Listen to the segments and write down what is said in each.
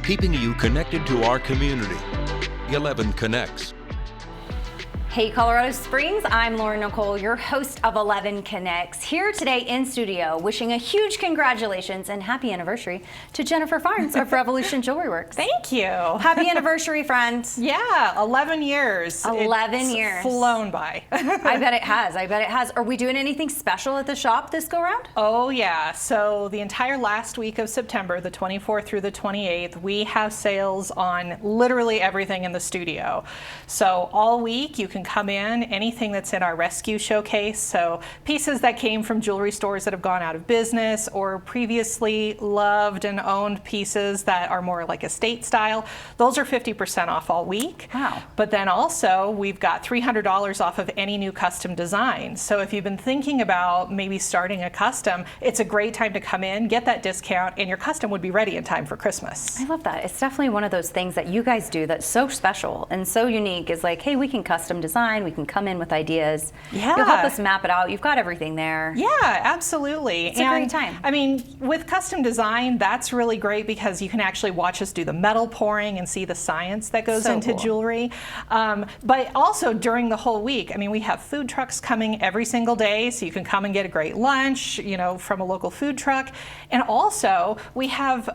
keeping you connected to our community. 11 Connects. Hey Colorado Springs, I'm Lauren Nicole, your host of 11 Connects, here today in studio wishing a huge congratulations and happy anniversary to Jennifer Farnes of Revolution Jewelry Works. Thank you. Happy anniversary, friend. Yeah, 11 years. 11 years. Flown by. I bet it has. I bet it has. Are we doing anything special at the shop this go round? Oh yeah, so the entire last week of September, the 24th through the 28th, we have sales on literally everything in the studio. So all week you can come in, anything that's in our rescue showcase, so pieces that came from jewelry stores that have gone out of business or previously loved and owned pieces that are more like estate style, those are 50% off all week. Wow. But then also we've got $300 off of any new custom design. So if you've been thinking about maybe starting a custom, it's a great time to come in, get that discount, and your custom would be ready in time for Christmas. I love that. It's definitely one of those things that you guys do that's so special and so unique is like, hey, we can custom design, we can come in with ideas. Yeah. You'll help us map it out. You've got everything there. Yeah, absolutely. It's a great time. I mean, with custom design, that's really great because you can actually watch us do the metal pouring and see the science that goes So into cool. jewelry. But also during the whole week, I mean, we have food trucks coming every single day, so you can come and get a great lunch, you know, from a local food truck. And also, we have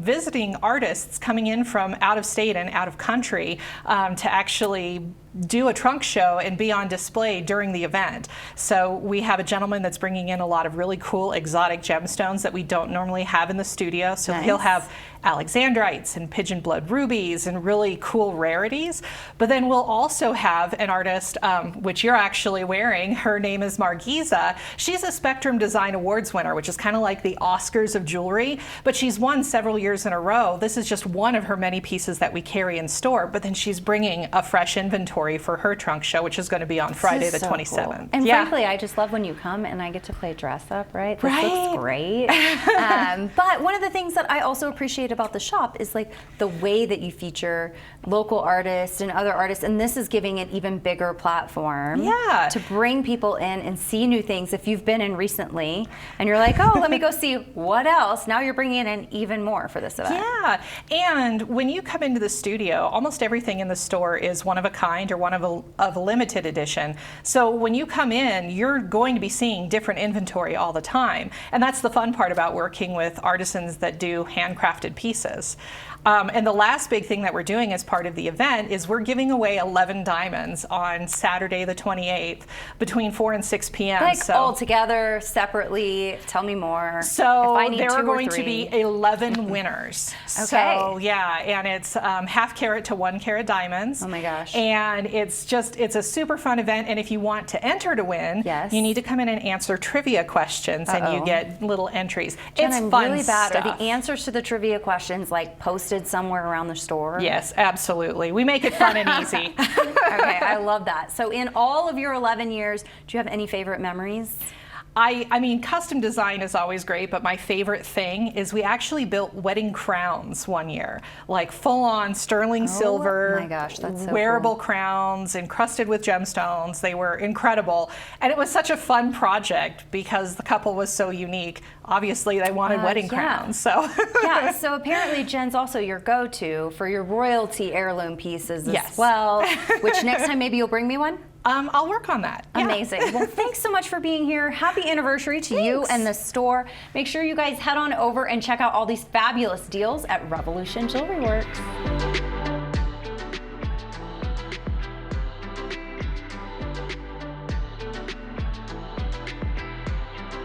visiting artists coming in from out of state and out of country to actually do a trunk show and be on display during the event. So we have a gentleman that's bringing in a lot of really cool exotic gemstones that we don't normally have in the studio. So Nice. he'll have alexandrites and pigeon blood rubies and really cool rarities. But then we'll also have an artist, which you're actually wearing. Her name is Margiza. She's a Spectrum Design Awards winner, which is kind of like the Oscars of jewelry, but she's won several years in a row. This is just one of her many pieces that we carry in store, but then she's bringing a fresh inventory for her trunk show, which is going to be on Friday the This is so 27th. cool. And Yeah. frankly, I just love when you come and I get to play dress up, right? This Right. looks great. But one of the things that I also appreciate about the shop is like the way that you feature local artists and other artists, and this is giving it even bigger platform Yeah. to bring people in and see new things. If you've been in recently and you're like, oh, let me go see what else, now you're bringing in even more for this event. Yeah, and when you come into the studio, almost everything in the store is one of a kind or one of a limited edition. So when you come in, you're going to be seeing different inventory all the time. And that's the fun part about working with artisans that do handcrafted pieces. And the last big thing that we're doing as part of the event is we're giving away 11 diamonds on Saturday the 28th between 4 and 6 p.m. Like all together, separately, tell me more. So If I need there 2 are or going to 3. be 11 winners. Okay. So yeah, and it's half carat to 1 carat diamonds. Oh my gosh. And it's a super fun event. And if you want to enter to win, Yes. you need to come in and answer trivia questions, and you get little entries. Jen, it's I'm fun really bad. stuff. Are the answers to the trivia questions like posted somewhere around the store? Yes, absolutely. We make it fun and easy. Okay, I love that. So in all of your 11 years, do you have any favorite memories? I mean, custom design is always great, but my favorite thing is we actually built wedding crowns one year, like full-on sterling silver, my gosh, that's so wearable cool. crowns encrusted with gemstones. They were incredible, and it was such a fun project because the couple was so unique. Obviously, they wanted wedding yeah. crowns, so Yeah, so apparently Jen's also your go-to for your royalty heirloom pieces as Yes. well, which next time maybe you'll bring me one? I'll work on that. Yeah. Amazing. Well, thanks so much for being here. Happy anniversary to you Thanks. and the store. Make sure you guys head on over and check out all these fabulous deals at Revolution Jewelry Works.